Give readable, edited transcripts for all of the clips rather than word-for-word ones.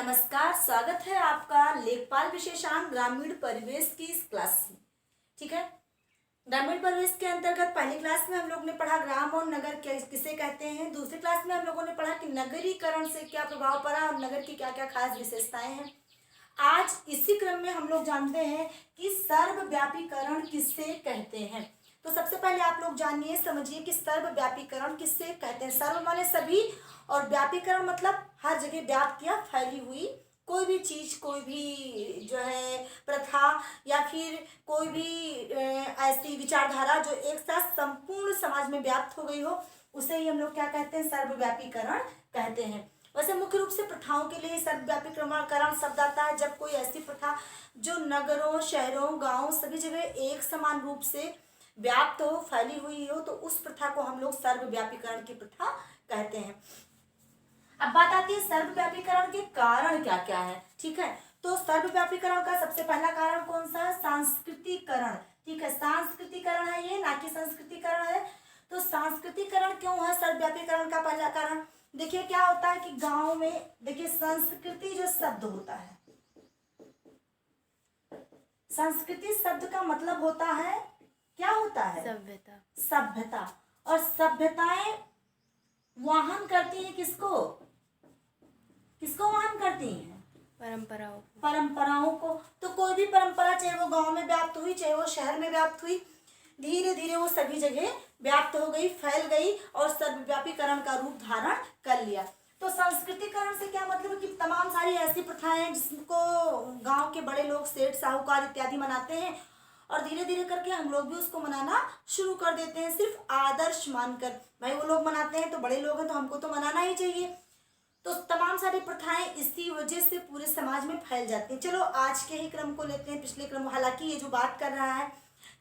नमस्कार, स्वागत है आपका लेखपाल विशेषांक ग्रामीण परिवेश की इस क्लास में। ठीक है, ग्रामीण परिवेश के अंतर्गत पहली क्लास में हम लोग ने पढ़ा ग्राम और नगर किसे कहते हैं। दूसरी क्लास में हम लोगों ने पढ़ा कि नगरीकरण से क्या प्रभाव पड़ा और नगर की क्या क्या खास विशेषताएं हैं। आज इसी क्रम में हम लोग जानते हैं कि सर्वव्यापीकरण किससे कहते हैं। तो सबसे पहले आप लोग जानिए, समझिए कि सर्वव्यापीकरण किससे कहते हैं। सर्व माने सभी और व्यापीकरण मतलब हर जगह व्याप्त या फैली हुई कोई भी चीज, कोई भी जो है प्रथा या फिर कोई भी ऐसी विचारधारा जो एक साथ संपूर्ण समाज में व्याप्त हो गई हो, उसे ही हम लोग क्या कहते हैं, सर्वव्यापीकरण कहते हैं। वैसे मुख्य रूप से प्रथाओं के लिए सर्वव्यापीकरण शब्द आता है जब कोई ऐसी प्रथा जो नगरों, शहरों, गांवों सभी जगह एक समान रूप से व्याप्त हो, फैली हुई हो, तो उस प्रथा को हम लोग सर्वव्यापीकरण की प्रथा कहते हैं। अब बात आती है सर्वव्यापीकरण के कारण क्या क्या है। ठीक है, तो सर्वव्यापीकरण का सबसे पहला कारण कौन सा है? सांस्कृतिकरण। ठीक है, सांस्कृतिकरण है ये, ना कि संस्कृतिकरण है। तो सांस्कृतिकरण क्यों है सर्वव्यापीकरण का पहला कारण? देखिए क्या होता है कि गांव में, देखिए संस्कृति जो शब्द होता है, संस्कृति शब्द का मतलब होता है, क्या होता है? सभ्यता। सभ्यता। और सभ्यताएं वाहन करती है किसको? किसको वाहन करती हैं? परंपराओं को। तो कोई भी परंपरा, चाहे वो गांव में व्याप्त हुई, चाहे वो शहर में व्याप्त हुई, धीरे धीरे वो सभी जगह व्याप्त हो गई, फैल गई और सर्वव्यापीकरण का रूप धारण कर लिया। तो संस्कृतिकरण से क्या मतलब है कि तमाम सारी ऐसी प्रथाएं जिसको गांव के बड़े लोग, सेठ, साहूकार इत्यादि मनाते हैं और धीरे धीरे करके हम लोग भी उसको मनाना शुरू कर देते हैं, सिर्फ आदर्श मानकर। भाई वो लोग मनाते हैं तो बड़े लोग हैं तो हमको तो मनाना ही चाहिए। तो तमाम सारी प्रथाएं इसी वजह से पूरे समाज में फैल जाती हैं। चलो आज के ही क्रम को लेते हैं, पिछले क्रम, हालांकि ये जो बात कर रहा है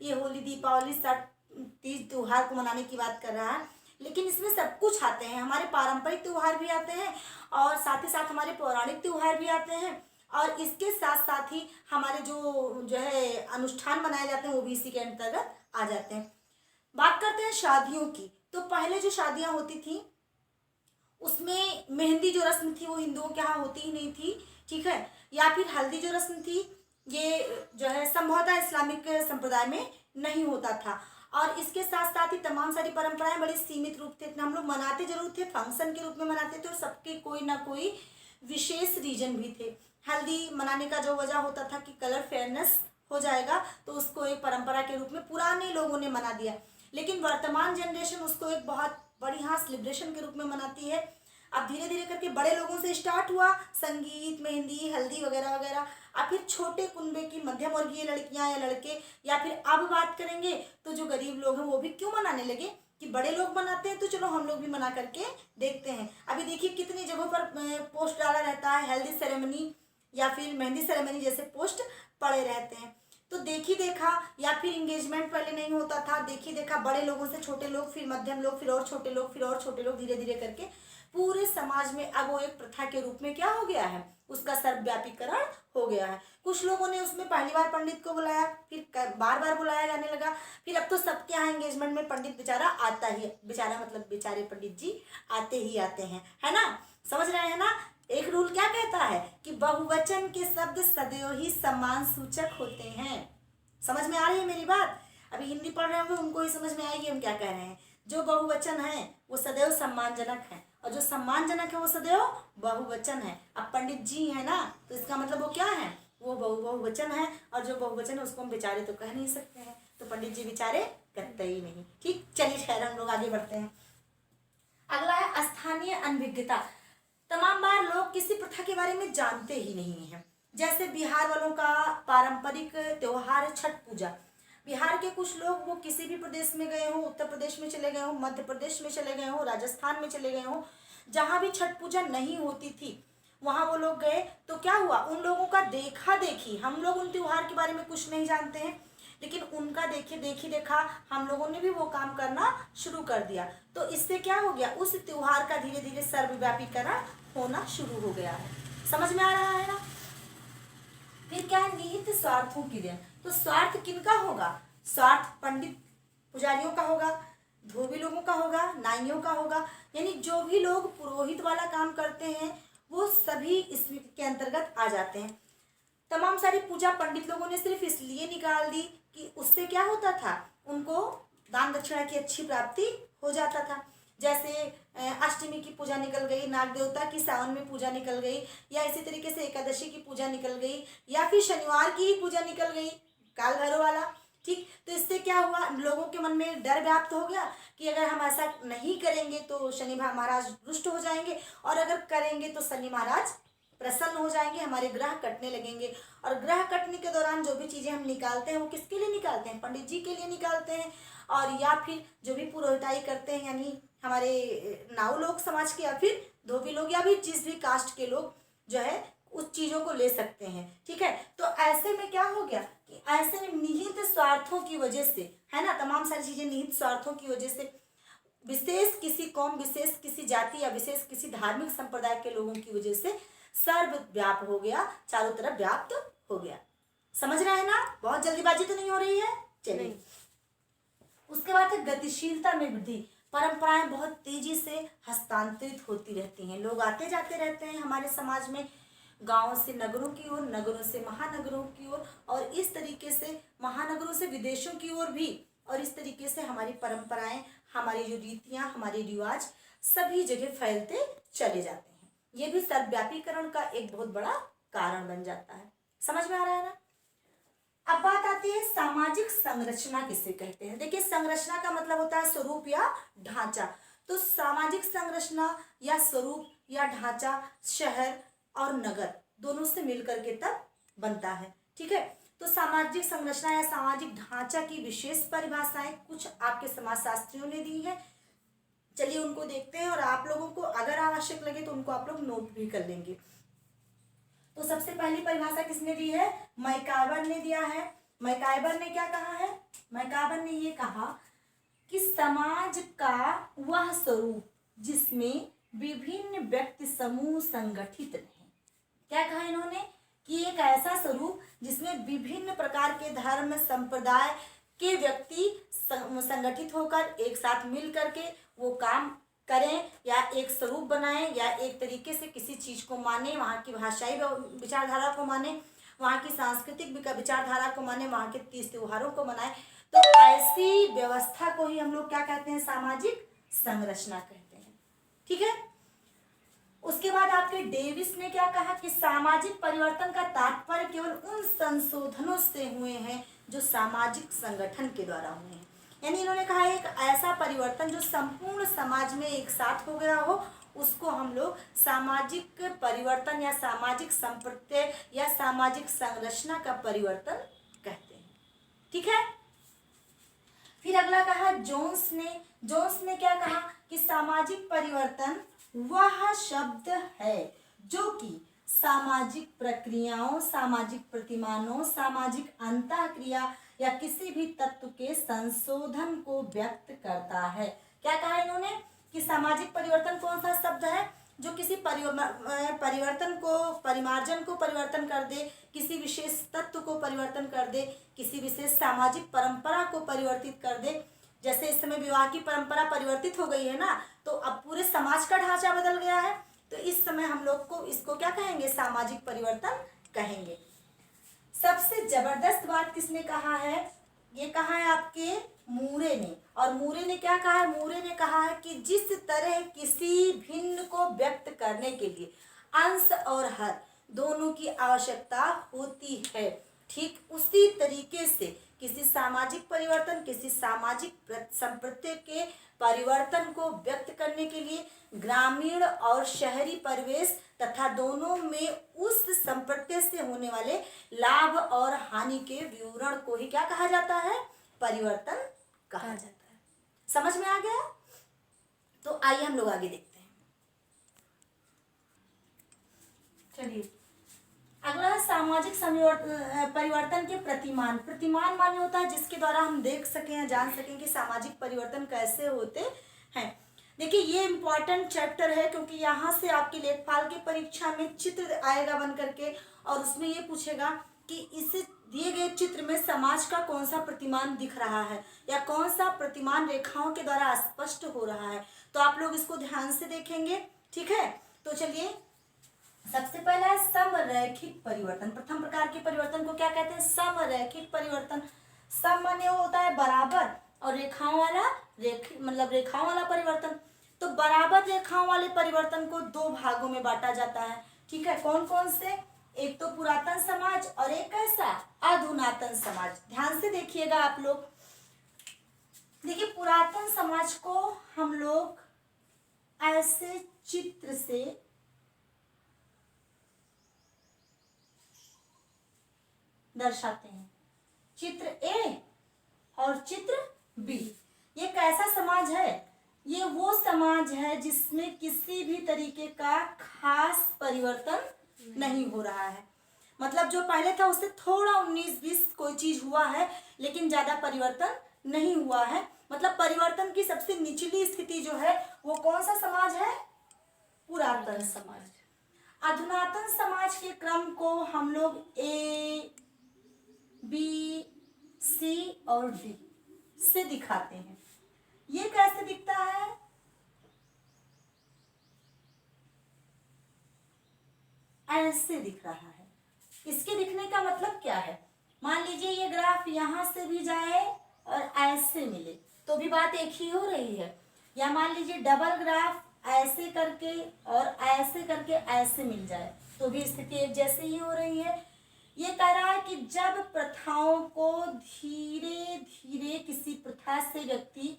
ये होली, दीपावली, छठ, तीज त्योहार को मनाने की बात कर रहा है, लेकिन इसमें सब कुछ आते हैं। हमारे पारंपरिक त्योहार भी आते हैं और साथ ही साथ हमारे पौराणिक त्योहार भी आते हैं और इसके साथ साथ ही हमारे जो है अनुष्ठान मनाए जाते हैं वो भी इसी के अंतर्गत आ जाते हैं। बात करते हैं शादियों की। तो पहले जो शादियां होती थी उसमें मेहंदी जो रस्म थी वो हिंदुओं के यहाँ होती ही नहीं थी। ठीक है, या फिर हल्दी जो रस्म थी ये जो है संभवतः इस्लामिक संप्रदाय में नहीं होता था। और इसके साथ साथ ही तमाम सारी परंपराएं बड़ी सीमित रूप थे। हम लोग मनाते जरूर थे, फंक्शन के रूप में मनाते थे और सबके कोई ना कोई विशेष रीजन भी थे। हल्दी मनाने का जो वजह होता था कि कलर फेयरनेस हो जाएगा, तो उसको एक परंपरा के रूप में पुराने लोगों ने मना दिया, लेकिन वर्तमान जनरेशन उसको एक बहुत बड़ी हाँ सेलिब्रेशन के रूप में मनाती है। अब धीरे धीरे करके बड़े लोगों से स्टार्ट हुआ संगीत, मेहंदी, हल्दी वगैरह वगैरह। अब फिर छोटे कुनबे की मध्यम वर्गीय लड़कियां या लड़के, या फिर अब बात करेंगे तो जो गरीब लोग हैं वो भी क्यों मनाने लगे कि बड़े लोग मनाते हैं तो चलो हम लोग भी मना करके देखते हैं। अभी देखिए कितनी जगहों पर पोस्ट डाला रहता है, हेल्दी सेरेमनी या फिर मेहंदी सेरेमनी जैसे पोस्ट पड़े रहते हैं। तो देखी देखा या फिर इंगेजमेंट पहले नहीं होता था, देखी देखा बड़े लोगों से छोटे लोग, फिर मध्यम लोग, फिर और छोटे लोग, फिर और छोटे लोग, धीरे धीरे करके पूरे समाज में अब वो एक प्रथा के रूप में क्या हो गया है, उसका सर्वव्यापीकरण हो गया है। कुछ लोगों ने उसमें पहली बार पंडित को बुलाया, फिर बार बार बुलाया जाने लगा, फिर अब तो सबके यहाँ एंगेजमेंट में पंडित बेचारा आता ही, बेचारा मतलब बेचारे पंडित जी आते ही आते हैं, है ना। समझ रहे हैं ना। एक रूल क्या कहता है कि बहुवचन के शब्द सदैव ही सम्मान सूचक होते हैं। समझ में आ रही है मेरी बात? अभी हिंदी पढ़ रहे होंगे, उनको ही समझ में आएगी हम क्या कह रहे हैं। जो बहुवचन है वो सदैव सम्मानजनक है और जो सम्मानजनक है वो सदैव बहुवचन है। अब पंडित जी है ना, तो इसका मतलब वो क्या है, वो बहुवचन है और जो बहुवचन है उसको हम बेचारे तो कह नहीं सकते हैं, तो पंडित जी बेचारे कहते ही नहीं। ठीक, चलिए खैर हम लोग आगे बढ़ते हैं। अगला है स्थानीय अनभिज्ञता। तमाम बार लोग किसी प्रथा के बारे में जानते ही नहीं है। जैसे बिहार वालों का पारंपरिक त्योहार है छठ पूजा। बिहार के कुछ लोग वो किसी भी प्रदेश में गए हो, उत्तर प्रदेश में चले गए हो, मध्य प्रदेश में चले गए हो, राजस्थान में चले गए हो, जहाँ भी छठ पूजा नहीं होती थी वहाँ वो लोग गए तो क्या हुआ, उन लोगों का देखा देखी, हम लोग उन त्योहार के बारे में कुछ नहीं जानते हैं लेकिन उनका देखी देखा हम लोगों ने भी वो काम करना शुरू कर दिया। तो इससे क्या हो गया, उस त्योहार का धीरे धीरे सर्वव्यापीकरण होना शुरू हो गया है। समझ में आ रहा है ना। फिर क्या है, निहित स्वार्थों की देन। तो स्वार्थ किनका होगा, स्वार्थ पंडित पुजारियों का होगा, धोबी लोगों का होगा, नाइयों का होगा, यानी जो भी लोग पुरोहित वाला काम करते हैं वो सभी इसके अंतर्गत आ जाते हैं। तमाम सारी पूजा पंडित लोगों ने सिर्फ इसलिए निकाल दी कि उससे क्या होता था, उनको दान दक्षिणा की अच्छी प्राप्ति हो जाता था। जैसे अष्टमी की पूजा निकल गई, नाग देवता की सावन में पूजा निकल गई, या इसी तरीके से एकादशी की पूजा निकल गई, या फिर शनिवार की ही पूजा निकल गई, काल भैरव वाला। ठीक, तो इससे क्या हुआ, लोगों के मन में डर व्याप्त हो गया कि अगर हम ऐसा नहीं करेंगे तो शनि महाराज रुष्ट हो जाएंगे, और अगर करेंगे तो शनि महाराज प्रसन्न हो जाएंगे, हमारे ग्रह कटने लगेंगे। और ग्रह कटने के दौरान जो भी चीज़ें हम निकालते हैं वो किसके लिए निकालते हैं, पंडित जी के लिए निकालते हैं, और या फिर जो भी पुरोहिताई करते हैं यानी हमारे नाऊ लोग समाज के, या फिर धोबी लोग, या भी जिस भी कास्ट के लोग जो है उस चीज़ों को ले सकते हैं। ठीक है, तो ऐसे में क्या हो गया कि ऐसे में निहित स्वार्थों की वजह से, है ना, तमाम सारी चीज़ें निहित स्वार्थों की वजह से विशेष किसी कौम, विशेष किसी जाति या विशेष किसी धार्मिक संप्रदाय के लोगों की वजह से सर्वव्याप हो गया, चारों तरफ व्याप्त हो गया। समझ रहे हैं ना, बहुत जल्दीबाजी तो नहीं हो रही है। चलिए, उसके बाद है गतिशीलता में वृद्धि। परंपराएं बहुत तेजी से हस्तांतरित होती रहती हैं, लोग आते जाते रहते हैं हमारे समाज में, गांवों से नगरों की ओर, नगरों से महानगरों की ओर, और इस तरीके से महानगरों से विदेशों की ओर भी, और इस तरीके से हमारी परंपराएं, हमारी जो रीतियां, हमारे रिवाज सभी जगह फैलते चले जाते हैं। ये भी सर्वव्यापीकरण का एक बहुत बड़ा कारण बन जाता है। समझ में आ रहा है ना। अब बात आती है सामाजिक संरचना किसे कहते हैं। देखिए, संरचना का मतलब होता है स्वरूप या ढांचा। तो सामाजिक संरचना या स्वरूप या ढांचा शहर और नगर दोनों से मिलकर के तब बनता है। ठीक है, तो सामाजिक संरचना या सामाजिक ढांचा की विशेष परिभाषाएं कुछ आपके समाजशास्त्रियों ने दी है। चलिए उनको देखते हैं, और आप लोगों को अगर आवश्यक लगे तो उनको आप लोग नोट भी कर लेंगे। तो सबसे पहली परिभाषा किसने दी है, मैकाइवर ने दिया है। मैकाइवर ने क्या कहा है, मैकाइवर ने ये कहा कि समाज का वह स्वरूप जिसमें विभिन्न व्यक्ति समूह संगठित रहे। क्या कहा इन्होंने कि एक ऐसा स्वरूप जिसमें विभिन्न प्रकार के धर्म संप्रदाय के व्यक्ति संगठित होकर एक साथ मिल करके वो काम करें, या एक स्वरूप बनाएं, या एक तरीके से किसी चीज़ को माने, वहाँ की भाषाई विचारधारा को माने, वहाँ की सांस्कृतिक विचारधारा को माने, वहाँ के तीज त्योहारों को मनाएं। तो ऐसी व्यवस्था को ही हम लोग क्या कहते हैं, सामाजिक संरचना कहते हैं। ठीक है, उसके बाद आपके डेविस ने क्या कहा कि सामाजिक परिवर्तन का तात्पर्य केवल उन संशोधनों से हुए हैं जो सामाजिक संगठन के द्वारा हुए हैं। यानी इन्होंने कहा एक ऐसा परिवर्तन जो संपूर्ण समाज में एक साथ हो गया हो, उसको हम लोग सामाजिक परिवर्तन या सामाजिक संप्रत्यय या सामाजिक संरचना का परिवर्तन कहते हैं। ठीक है, फिर अगला कहा जोन्स ने क्या कहा कि सामाजिक परिवर्तन वह शब्द है जो कि सामाजिक प्रक्रियाओं, सामाजिक प्रतिमानों, सामाजिक अंतःक्रिया या किसी भी तत्व के संशोधन को व्यक्त करता है। क्या कहा इन्होंने कि सामाजिक परिवर्तन कौन सा शब्द है जो किसी परिवर्तन को, परिमार्जन को परिवर्तन कर दे, किसी विशेष तत्व को परिवर्तन कर दे, किसी विशेष सामाजिक परंपरा को परिवर्तित कर दे। जैसे इस समय विवाह की परंपरा परिवर्तित हो गई है ना, तो अब पूरे समाज का ढांचा बदल गया है, तो इस समय हम लोग को इसको क्या कहेंगे, सामाजिक परिवर्तन कहेंगे। सबसे जबरदस्त बात किसने कहा है, ये कहा है आपके मूरे ने। और मूरे ने क्या कहा है, मूरे ने कहा है कि जिस तरह किसी भिन्न को व्यक्त करने के लिए अंश और हर दोनों की आवश्यकता होती है, ठीक उसी तरीके से किसी सामाजिक परिवर्तन, किसी सामाजिक संप्रदाय के परिवर्तन को व्यक्त करने के लिए ग्रामीण और शहरी परिवेश तथा दोनों में उस संप्रदाय से होने वाले लाभ और हानि के विवरण को ही क्या कहा जाता है, परिवर्तन कहा जाता है। समझ में आ गया। तो आइए हम लोग आगे देखते हैं। चलिए अगला है सामाजिक परिवर्तन के प्रतिमान। प्रतिमान माने होता है जिसके द्वारा हम देख सकें या जान सकें कि सामाजिक परिवर्तन कैसे होते हैं। देखिए ये इम्पॉर्टेंट चैप्टर है क्योंकि यहाँ से आपकी लेखपाल की परीक्षा में चित्र आएगा बन करके, और उसमें ये पूछेगा कि इस दिए गए चित्र में समाज का कौन सा प्रतिमान दिख रहा है या कौन सा प्रतिमान रेखाओं के द्वारा स्पष्ट हो रहा है। तो आप लोग इसको ध्यान से देखेंगे। ठीक है, तो चलिए सबसे पहला है समरैखिक परिवर्तन। प्रथम प्रकार के परिवर्तन को क्या कहते हैं? समरैखिक परिवर्तन। सम माने होता है बराबर, और रेखाओं वाला मतलब रेखाओं वाला परिवर्तन। तो बराबर रेखाओं वाले परिवर्तन को दो भागों में बांटा जाता है। ठीक है, कौन कौन से? एक तो पुरातन समाज और एक कैसा? अधुनातन समाज। ध्यान से देखिएगा आप लोग। देखिए, पुरातन समाज को हम लोग ऐसे चित्र से दर्शाते हैं, चित्र ए और चित्र बी। ये कैसा समाज है? ये वो समाज है जिसमें किसी भी तरीके का खास परिवर्तन नहीं हो रहा है। मतलब जो पहले था उससे थोड़ा 19-20 कोई चीज हुआ है, लेकिन ज्यादा परिवर्तन नहीं हुआ है। मतलब परिवर्तन की सबसे निचली स्थिति जो है वो कौन सा समाज है? पुरातन समाज। अधुनातन समाज के क्रम को हम लोग ए, बी, सी और डी से दिखाते हैं। ये कैसे दिखता है? ऐसे दिख रहा है। इसके दिखने का मतलब क्या है? मान लीजिए ये ग्राफ यहां से भी जाए और ऐसे मिले तो भी बात एक ही हो रही है, या मान लीजिए डबल ग्राफ ऐसे करके और ऐसे करके ऐसे मिल जाए तो भी स्थिति एक जैसे ही हो रही है। ये कह रहा है कि जब प्रथाओं को धीरे धीरे किसी प्रथा से व्यक्ति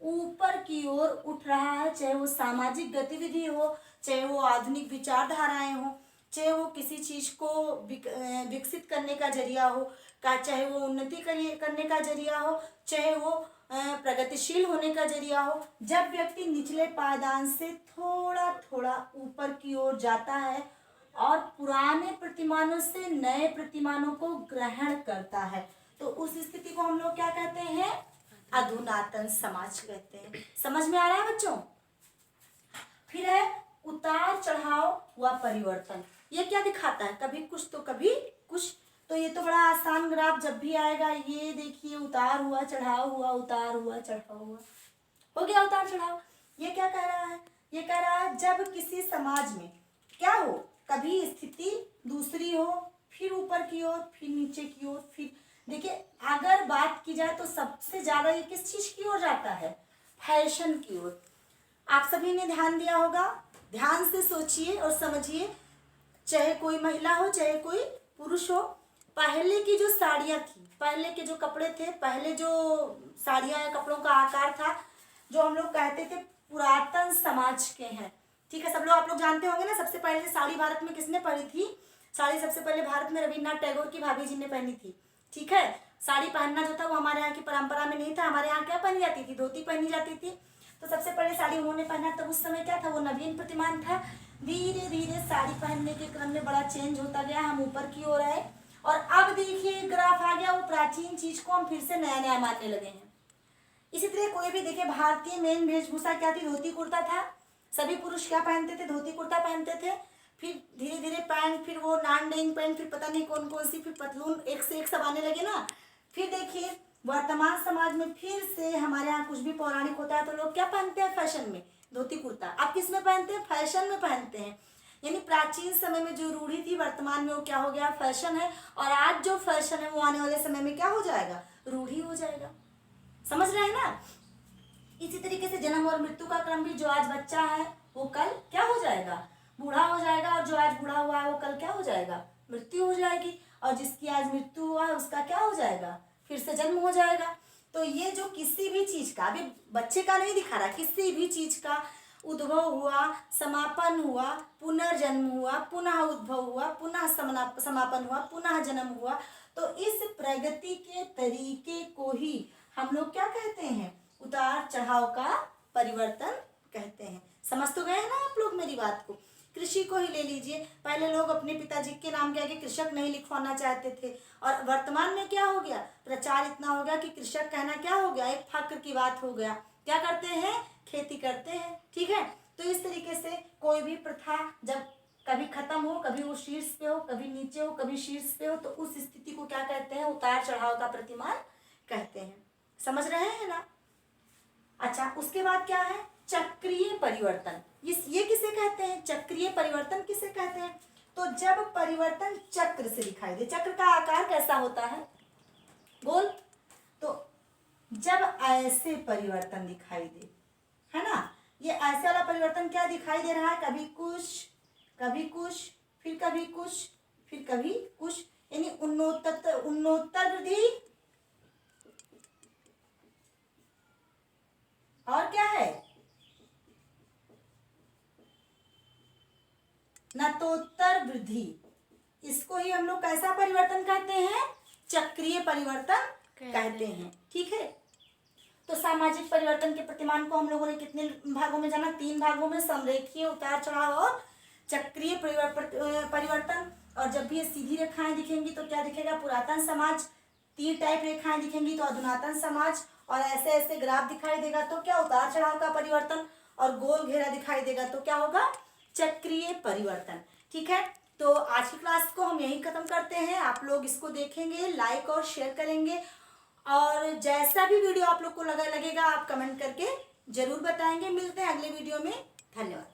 ऊपर की ओर उठ रहा है, चाहे वो सामाजिक गतिविधि हो, चाहे वो आधुनिक विचारधाराएं हो, चाहे वो किसी चीज को विकसित करने का जरिया हो, चाहे वो उन्नति करने का जरिया हो, चाहे वो प्रगतिशील होने का जरिया हो। जब व्यक्ति निचले पायदान से थोड़ा थोड़ा ऊपर की ओर जाता है और पुराने प्रतिमानों से नए प्रतिमानों को ग्रहण करता है, तो उस स्थिति को हम लोग क्या कहते हैं? अधुनातन समाज कहते हैं। समझ में आ रहा है बच्चों? फिर है उतार चढ़ाव व परिवर्तन। ये क्या दिखाता है? कभी कुछ तो कभी कुछ। तो ये तो बड़ा आसान ग्राफ जब भी आएगा, ये देखिए उतार हुआ चढ़ाव हुआ, उतार हुआ चढ़ाव हुआ, हो गया उतार चढ़ाव। ये क्या कह रहा है? ये कह रहा है जब किसी समाज में क्या हो, कभी स्थिति दूसरी हो, फिर ऊपर की ओर, फिर नीचे की ओर, फिर देखिए अगर बात की जाए तो सबसे ज्यादा ये किस चीज की ओर जाता है? फैशन की ओर। आप सभी ने ध्यान दिया होगा। ध्यान से सोचिए और समझिए, चाहे कोई महिला हो चाहे कोई पुरुष हो, पहले की जो साड़ियाँ थी, पहले के जो कपड़े थे, पहले जो साड़ियाँ या कपड़ों का आकार था, जो हम लोग कहते थे पुरातन समाज के हैं। ठीक है, सब लोग आप लोग जानते होंगे ना, सबसे पहले साड़ी भारत में किसने पहनी थी? साड़ी सबसे पहले भारत में रविन्द्रनाथ टैगोर की भाभी जी ने पहनी थी। ठीक है, साड़ी पहनना जो था वो हमारे यहाँ की परंपरा में नहीं था। हमारे यहाँ क्या पहनी जाती थी? धोती पहनी जाती थी। तो सबसे पहले साड़ी उन्होंने पहना, तब उस समय क्या था? वो नवीन प्रतिमान था। धीरे धीरे साड़ी पहनने के क्रम में बड़ा चेंज होता गया, हम ऊपर की ओर आए, और अब देखिए ग्राफ आ गया, वो प्राचीन चीज को हम फिर से नया नया मानने लगे हैं। इसी तरह कोई भी देखिए, भारतीय मेन वेशभूषा क्या थी? धोती कुर्ता था। सभी पुरुष क्या पहनते थे? धोती कुर्ता पहनते थे। फिर धीरे धीरे पैंट, फिर वो नॉन डेनिम पैंट, फिर पता नहीं कौन कौन सी, फिर पतलून, एक से एक सब आने लगे ना। फिर देखिए वर्तमान समाज में फिर से हमारे यहाँ कुछ भी पौराणिक होता है तो लोग क्या पहनते हैं? फैशन में धोती कुर्ता। अब किस में पहनते हैं? फैशन में पहनते हैं। यानी प्राचीन समय में जो रूढ़ी थी, वर्तमान में वो क्या हो गया? फैशन है। और आज जो फैशन है वो आने वाले समय में क्या हो जाएगा? रूढ़ी हो जाएगा। समझ रहे हैं ना? इसी तरीके से जन्म और मृत्यु का क्रम भी, जो आज बच्चा है वो कल क्या हो जाएगा? बूढ़ा हो जाएगा, और जो आज बूढ़ा हुआ है वो कल क्या हो जाएगा? मृत्यु हो जाएगी। और जिसकी आज मृत्यु हुआ है उसका क्या हो जाएगा? फिर से जन्म हो जाएगा। तो ये जो किसी भी चीज का, अभी बच्चे का नहीं दिखा रहा, किसी भी चीज का उद्भव हुआ, समापन हुआ, पुनर्जन्म हुआ, पुनः उद्भव हुआ, पुनः समापन हुआ, पुनः जन्म हुआ, तो इस प्रगति के तरीके को ही हम लोग क्या कहते हैं? उतार चढ़ाव का परिवर्तन कहते हैं। समझ तो गए ना आप लोग मेरी बात को? कृषि को ही ले लीजिए, पहले लोग अपने पिताजी के नाम के आगे कृषक नहीं लिखवाना चाहते थे, और वर्तमान में क्या हो गया? प्रचार इतना हो गया कि कृषक कहना क्या हो गया? एक फक्र की बात हो गया। क्या करते हैं? खेती करते हैं। ठीक है, तो इस तरीके से कोई भी प्रथा जब कभी खत्म हो, कभी वो शीर्ष पे हो, कभी नीचे हो, कभी शीर्ष पे हो, तो उस स्थिति को क्या कहते हैं? उतार चढ़ाव का प्रतिमान कहते हैं। समझ रहे हैं ना? अच्छा, उसके बाद क्या है? चक्रीय परिवर्तन। ये किसे कहते हैं? चक्रीय परिवर्तन किसे कहते हैं? तो जब परिवर्तन चक्र से दिखाई दे, चक्र का आकार कैसा होता है, गोल, तो जब ऐसे परिवर्तन दिखाई दे, है ना, ये ऐसे वाला परिवर्तन क्या दिखाई दे रहा है, कभी कुछ फिर कभी कुछ फिर कभी कुछ, यानी उन्नोत्तर वृद्धि और क्या है, नतोत्तर वृद्धि। इसको ही हम लोग कैसा परिवर्तन कहते हैं, चक्रीय परिवर्तन कहते हैं। ठीक है, तो सामाजिक परिवर्तन के प्रतिमान को हम लोगों ने कितने भागों में जाना, 3 भागों में, समरेखीय, उतार चढ़ाव और चक्रीय परिवर्तन। और जब भी ये सीधी रेखाएं दिखेंगी तो क्या दिखेगा, पुरातन समाज, तीर टाइप रेखाएं दिखेंगी तो अधुनातन समाज, और ऐसे ऐसे ग्राफ दिखाई देगा तो क्या, उतार चढ़ाव का परिवर्तन, और गोल घेरा दिखाई देगा तो क्या होगा, चक्रीय परिवर्तन। ठीक है, तो आज की क्लास को हम यहीं खत्म करते हैं। आप लोग इसको देखेंगे, लाइक और शेयर करेंगे, और जैसा भी वीडियो आप लोग को लगेगा आप कमेंट करके जरूर बताएंगे। मिलते हैं अगले वीडियो में, धन्यवाद।